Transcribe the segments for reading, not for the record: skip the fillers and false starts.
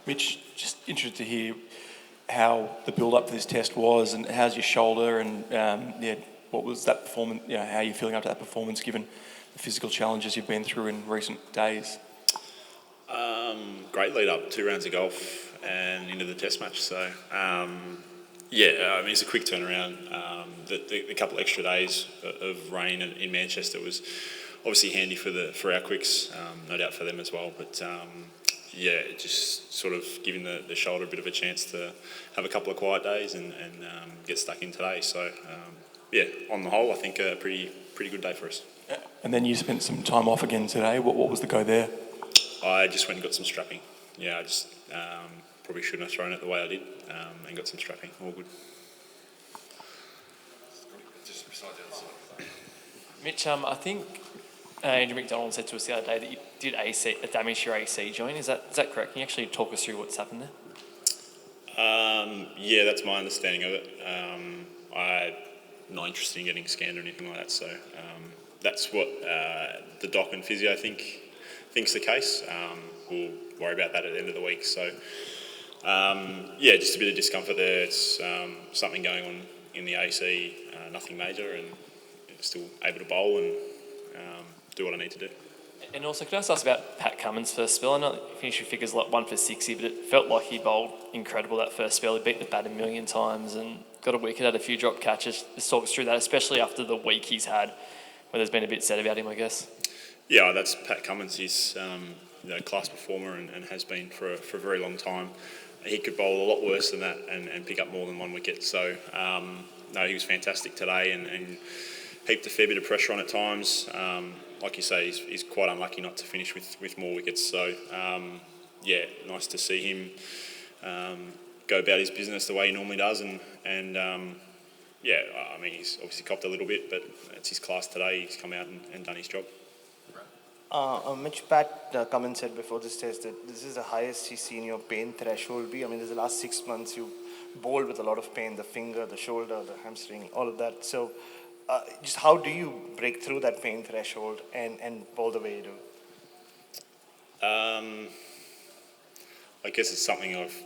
Mitch, just interested to hear how the build-up for this test was, and how's your shoulder, and what was that performance? How are you feeling after that performance, given the physical challenges you've been through in recent days? Great lead up, 2 rounds of golf and into the test match. So it's a quick turnaround. The couple extra days of rain in Manchester was obviously handy for our quicks, no doubt for them as well. But just sort of giving the shoulder a bit of a chance to have a couple of quiet days and get stuck in today. So on the whole, I think a pretty good day for us. And then you spent some time off again today. What was the go there? I just went and got some strapping. I just probably shouldn't have thrown it the way I did, and got some strapping. All good. Mitch, I think Andrew McDonald said to us the other day that you did damage your AC joint. Is that correct? Can you actually talk us through what's happened there? That's my understanding of it. I'm not interested in getting scanned or anything like that. So that's what the doc and physio thinks the case. We'll worry about that at the end of the week. So just a bit of discomfort there. It's something going on in the AC, nothing major, and still able to bowl and do what I need to do. And also, can I just ask about Pat Cummins' first spell? I know he finished with figures like 1 for 60, but it felt like he bowled incredible that first spell. He beat the bat a million times and got a wicket, had a few drop catches. Just talk us through that, especially after the week he's had, where there's been a bit said about him, I guess. Yeah, that's Pat Cummins. He's a class performer and has been for a very long time. He could bowl a lot worse than that and pick up more than 1 wicket. So, he was fantastic today and heaped a fair bit of pressure on at times. Like you say, he's quite unlucky not to finish with more wickets. So, nice to see him go about his business the way he normally does. He's obviously copped a little bit, but it's his class today. He's come out and done his job. Mitch, Pat Cummins said before this test that this is the highest he's seen your pain threshold be. I mean, there's the last 6 months you bowled with a lot of pain, the finger, the shoulder, the hamstring, all of that. So just how do you break through that pain threshold and bowl the way you do? I guess it's something I've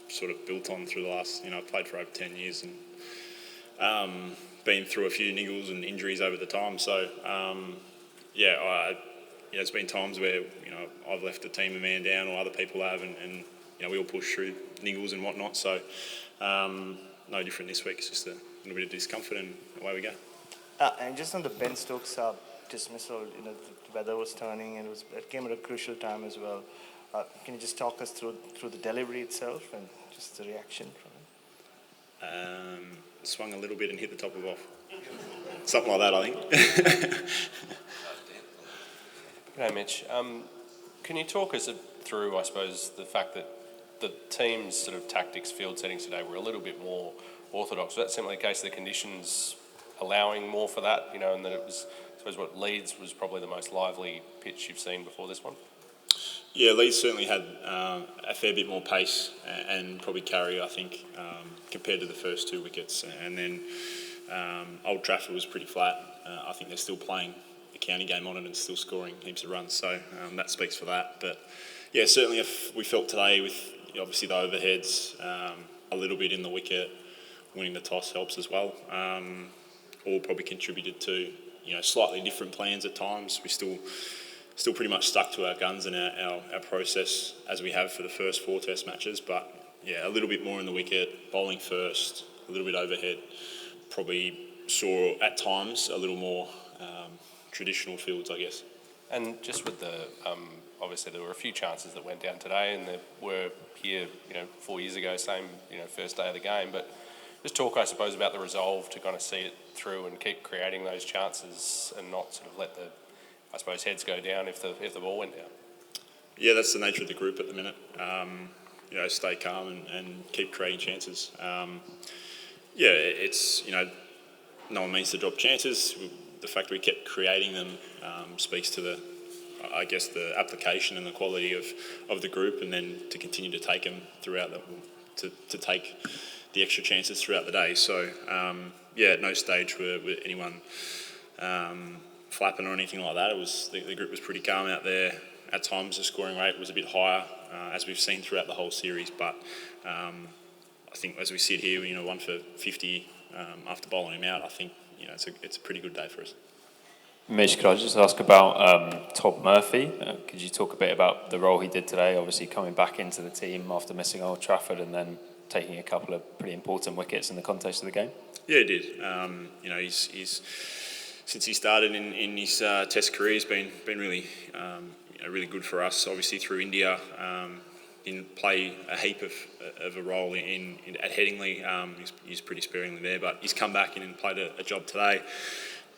sort of built on through the last, I've played for over 10 years and been through a few niggles and injuries over the time. So, there's been times where, I've left the team a man down or other people have and we all push through niggles and whatnot. So, no different this week. It's just a little bit of discomfort and away we go. And just on the Ben Stokes dismissal, the weather was turning and it came at a crucial time as well. Can you just talk us through the delivery itself and just the reaction from it? Swung a little bit and hit the top of off. Something like that, I think. G'day, Mitch. Can you talk us through, I suppose, the fact that the team's sort of tactics, field settings today were a little bit more orthodox? Was that simply the case of the conditions allowing more for that, and that it was, I suppose, what Leeds was probably the most lively pitch you've seen before this one? Yeah, Leeds certainly had a fair bit more pace and probably carry, I think, compared to the first 2 wickets. And then Old Trafford was pretty flat. I think they're still playing a county game on it and still scoring heaps of runs. So that speaks for that. But certainly if we felt today with obviously the overheads, a little bit in the wicket, winning the toss helps as well. All probably contributed to slightly different plans at times. We still pretty much stuck to our guns and our process as we have for the first 4 test matches, but a little bit more in the wicket, bowling first, a little bit overhead. Probably saw at times a little more traditional fields, I guess. And just with the obviously there were a few chances that went down today, and there were here 4 years ago, same first day of the game, but just talk, I suppose, about the resolve to kind of see it through and keep creating those chances and not sort of let the, I suppose, heads go down if the ball went down. Yeah, that's the nature of the group at the minute. Stay calm and keep creating chances. It's no one means to drop chances. The fact we kept creating them speaks to the application and the quality of the group, and then to continue to take them throughout to take the extra chances throughout the day. So, at no stage were anyone flapping or anything like that. It was the group was pretty calm out there. At times the scoring rate was a bit higher as we've seen throughout the whole series. But I think as we sit here, 1 for 50 after bowling him out, I think it's a pretty good day for us. Mitch, could I just ask about Todd Murphy? Could you talk a bit about the role he did today, obviously coming back into the team after missing Old Trafford and then taking a couple of pretty important wickets in the context of the game? Yeah, he did. He's since he started in his Test career, he's been really really good for us. Obviously through India, didn't play a heap of a role at Headingley. He's pretty sparingly there, but he's come back in and played a job today.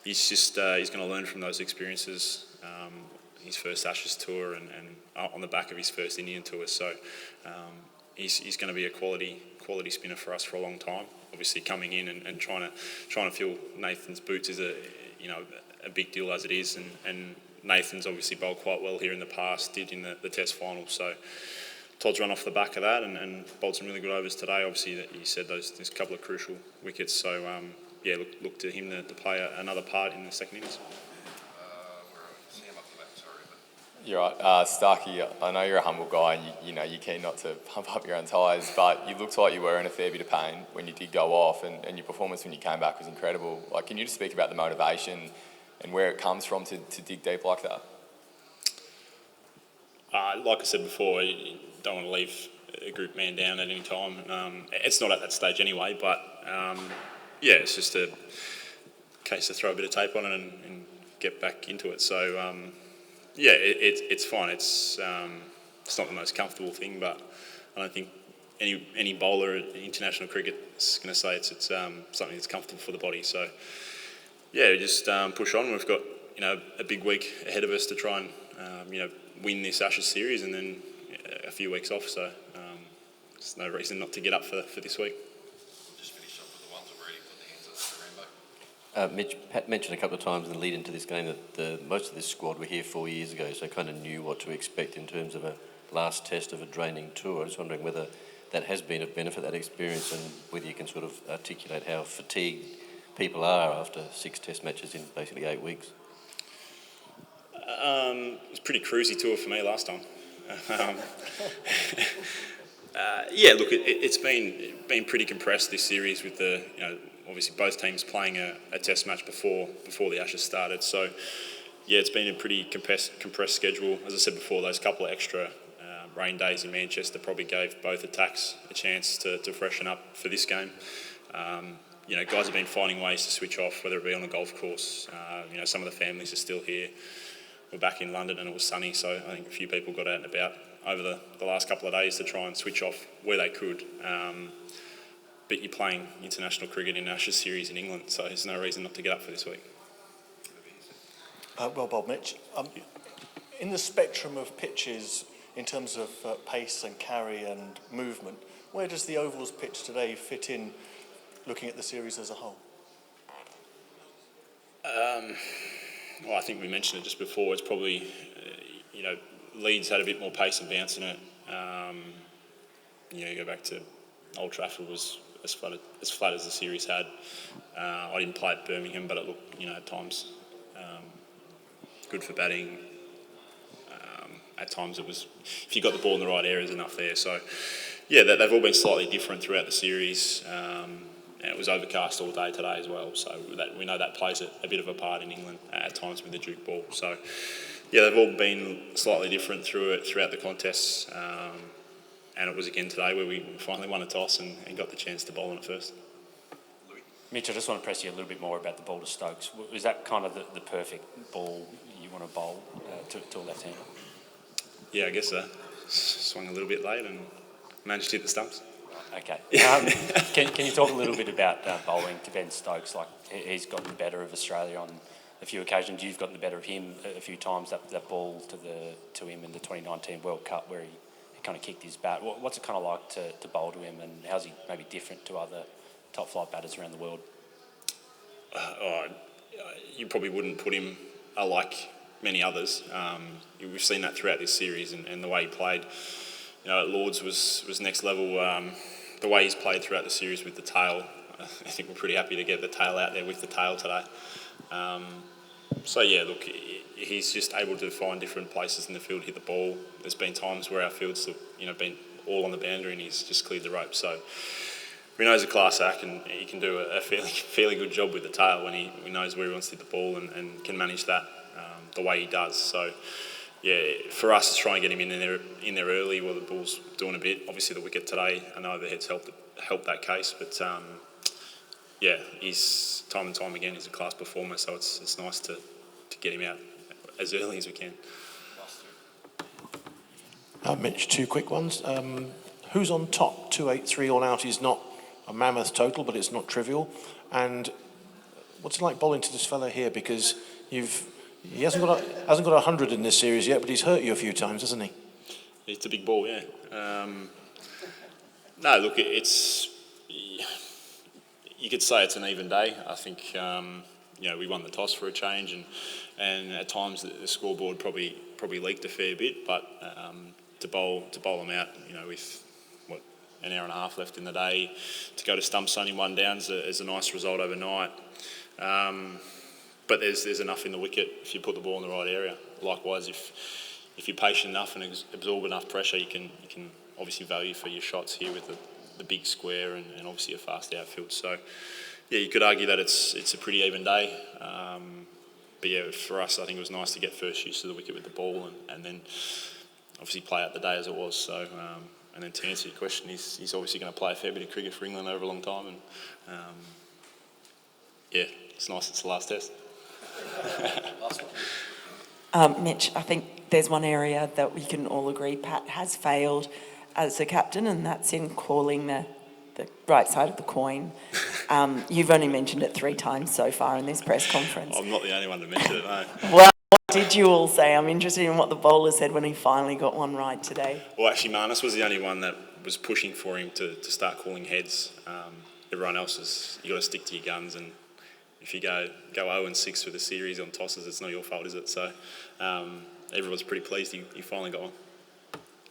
He's just he's going to learn from those experiences. His first Ashes tour and on the back of his first Indian tour. So he's going to be a quality spinner for us for a long time. Obviously coming in and trying to fill Nathan's boots is a big deal as it is, and Nathan's obviously bowled quite well here in the past, did in the Test final. So Todd's run off the back of that and bowled some really good overs today. Obviously, you said there's a couple of crucial wickets. So look to him to play another part in the second innings. You're right, Starkey. I know you're a humble guy, and you're keen not to pump up your own tyres, but you looked like you were in a fair bit of pain when you did go off, and your performance when you came back was incredible. Can you just speak about the motivation and where it comes from to dig deep like that? Like I said before, you don't want to leave a group man down at any time. It's not at that stage anyway, but it's just a case to throw a bit of tape on it and get back into it. So it's fine. It's not the most comfortable thing, but I don't think any bowler in international cricket is going to say it's something that's comfortable for the body. So just push on. We've got a big week ahead of us to try and win this Ashes series, and then a few weeks off. So there's no reason not to get up for this week. Just finish off with the ones that already put the hands up for Rainbow. Mitch, Pat mentioned a couple of times in the lead into this game that most of this squad were here 4 years ago, so kind of knew what to expect in terms of a last test of a draining tour. I was wondering whether that has been of benefit, that experience, and whether you can sort of articulate how fatigued people are after 6 test matches in basically 8 weeks. It was a pretty cruisy tour for me last time. It's been pretty compressed this series with the obviously both teams playing a test match before the Ashes started. So it's been a pretty compressed schedule. As I said before, those couple of extra rain days in Manchester probably gave both attacks a chance to freshen up for this game. Guys have been finding ways to switch off, whether it be on a golf course. Some of the families are still here. We're back in London and it was sunny, so I think a few people got out and about over the last couple of days to try and switch off where they could. But you're playing international cricket in Ashes series in England, so there's no reason not to get up for this week. Well, Bob, Mitch, in the spectrum of pitches in terms of pace and carry and movement, where does the Ovals pitch today fit in looking at the series as a whole? I think we mentioned it just before. It's probably, Leeds had a bit more pace and bounce in it. You go back to Old Trafford was as flat as the series had. I didn't play at Birmingham, but it looked, at times good for batting. At times it was, if you got the ball in the right areas, enough there. So, they've all been slightly different throughout the series. And it was overcast all day today as well, so we know that plays a bit of a part in England at times with the Duke ball. So, they've all been slightly different throughout the contests, and it was again today where we finally won a toss and got the chance to bowl on it first. Mitch, I just want to press you a little bit more about the ball to Stokes. Was that kind of the perfect ball you want to bowl to a left-hander? Yeah, I guess so. Swung a little bit late and managed to hit the stumps. Okay. Can you talk a little bit about bowling to Ben Stokes? Like, he's gotten the better of Australia on a few occasions. You've gotten the better of him a few times. That ball to him in the 2019 World Cup where he kind of kicked his bat. What's it kind of like to bowl to him, and how's he maybe different to other top flight batters around the world? You probably wouldn't put him like many others. We've seen that throughout this series, and the way he played, at Lords was next level. The way he's played throughout the series with the tail, I think we're pretty happy to get the tail out there with the tail today. he's just able to find different places in the field, hit the ball. There's been times where our fields have been all on the boundary and he's just cleared the rope. So we know he's a class act and he can do a fairly good job with the tail when he knows where he wants to hit the ball and can manage that the way he does. So yeah, for us to try and get him in there early while the ball's doing a bit. Obviously the wicket today, I know overhead's helped that case, but yeah, he's time and time again he's a class performer. So it's nice to get him out as early as we can. Mitch, two quick ones. Who's on top? 283 all out is not a mammoth total, but it's not trivial. And what's it like bowling to this fella here? Because he hasn't got 100 in this series yet, but he's hurt you a few times, hasn't he? It's a big ball, yeah. No, look, it's you could say it's an even day. I think we won the toss for a change, and at times the scoreboard probably leaked a fair bit, but to bowl them out, with an hour and a half left in the day, to go to stump sunning one down is a nice result overnight. But there's enough in the wicket if you put the ball in the right area. Likewise, if you're patient enough and absorb enough pressure, you can obviously value for your shots here with the big square and obviously a fast outfield. So yeah, you could argue that it's a pretty even day. But yeah, for us, I think it was nice to get first use of the wicket with the ball and then obviously play out the day as it was. So and then to answer your question, he's obviously going to play a fair bit of cricket for England over a long time, and yeah, it's nice it's the last test. Last one. Mitch, I think there's one area that we can all agree Pat has failed as a captain, and that's in calling the right side of the coin. You've only mentioned it 3 times so far in this press conference. I'm not the only one to mention it, no. Well, what did you all say? I'm interested in what the bowler said when he finally got one right today. Well, actually, Marnus was the only one that was pushing for him to start calling heads. Everyone else you got to stick to your guns, and if you go 0-6 for the series on tosses, it's not your fault, is it? So everyone's pretty pleased he finally got one.